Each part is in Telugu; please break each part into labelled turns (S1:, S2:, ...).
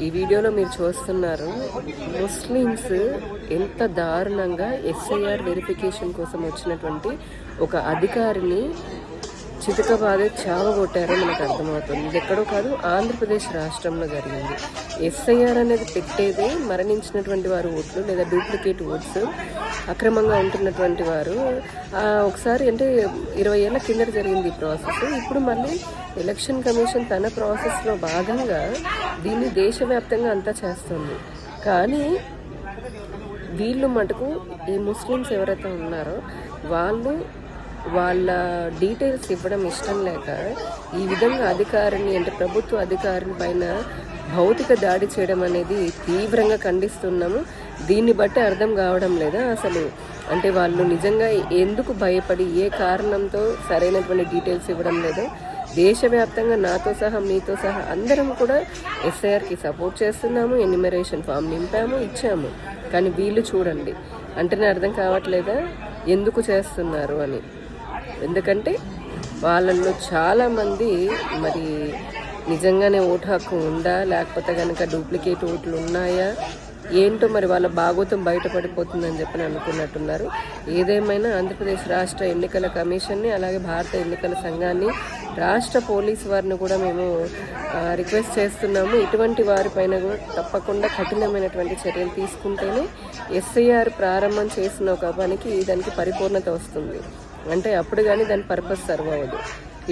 S1: ఈ వీడియోలో మీరు చూస్తున్నారు ముస్లిమ్స్ ఎంత దారుణంగా ఎస్ఐఆర్ వెరిఫికేషన్ కోసం వచ్చినటువంటి ఒక అధికారిని చితకబాదే చావగొట్టారో మనకు అర్థమవుతుంది. ఇది ఎక్కడో కాదు, ఆంధ్రప్రదేశ్ రాష్ట్రంలో జరిగింది. ఎస్ఐఆర్ అనేది పెట్టేదే మరణించినటువంటి వారు ఓట్లు లేదా డూప్లికేట్ ఓట్స్ అక్రమంగా ఉంటున్నటువంటి వారు. ఒకసారి అంటే 20 ఏళ్ల కిందట జరిగింది ఈ ప్రాసెస్. ఇప్పుడు మళ్ళీ ఎలక్షన్ కమిషన్ తన ప్రాసెస్లో భాగంగా దీన్ని దేశవ్యాప్తంగా అంతా చేస్తుంది. కానీ వీళ్ళు మటుకు ఈ ముస్లిమ్స్ ఎవరైతే ఉన్నారో వాళ్ళ డీటెయిల్స్ ఇవ్వడం ఇష్టం లేక ఈ విధంగా అధికారిని అంటే ప్రభుత్వ అధికారిని పైన భౌతిక దాడి చేయడం అనేది తీవ్రంగా ఖండిస్తున్నాము. దీన్ని బట్టి అర్థం కావడం లేదా అసలు అంటే వాళ్ళు నిజంగా ఎందుకు భయపడి ఏ కారణంతో సరైనటువంటి డీటెయిల్స్ ఇవ్వడం లేదో. దేశవ్యాప్తంగా నాతో సహా మీతో సహా అందరం కూడా ఎస్ఐఆర్కి సపోర్ట్ చేస్తున్నాము. ఎన్యూమరేషన్ ఫామ్ నింపాము, ఇచ్చాము. కానీ వీళ్ళు చూడండి అంటేనే అర్థం కావట్లేదా ఎందుకు చేస్తున్నారు అని. ఎందుకంటే వాళ్ళల్లో చాలామంది మరి నిజంగానే ఓటు హక్కు ఉందా లేకపోతే కనుక డూప్లికేట్ ఓట్లు ఉన్నాయా ఏంటో మరి వాళ్ళ భాగోతం బయటపడిపోతుందని చెప్పని అనుకున్నట్టున్నారు. ఏదేమైనా ఆంధ్రప్రదేశ్ రాష్ట్ర ఎన్నికల కమిషన్ని అలాగే భారత ఎన్నికల సంఘాన్ని రాష్ట్ర పోలీసు వారిని కూడా మేము రిక్వెస్ట్ చేస్తున్నాము. ఇటువంటి వారిపైన కూడా తప్పకుండా కఠినమైనటువంటి చర్యలు తీసుకుంటేనే ఎస్ఐఆర్ ప్రారంభం చేసిన ఒక పనికి దానికి పరిపూర్ణత వస్తుంది. అంటే అప్పుడు కానీ దాని పర్పస్ సర్వ్ అవ్వదు.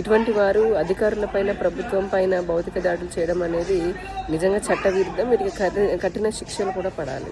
S1: ఇటువంటి వారు అధికారులపైన ప్రభుత్వం పైన భౌతిక దాడులు చేయడం అనేది నిజంగా చట్టవిరుద్ధం. వీటికి కఠిన శిక్షలు కూడా పడాలి.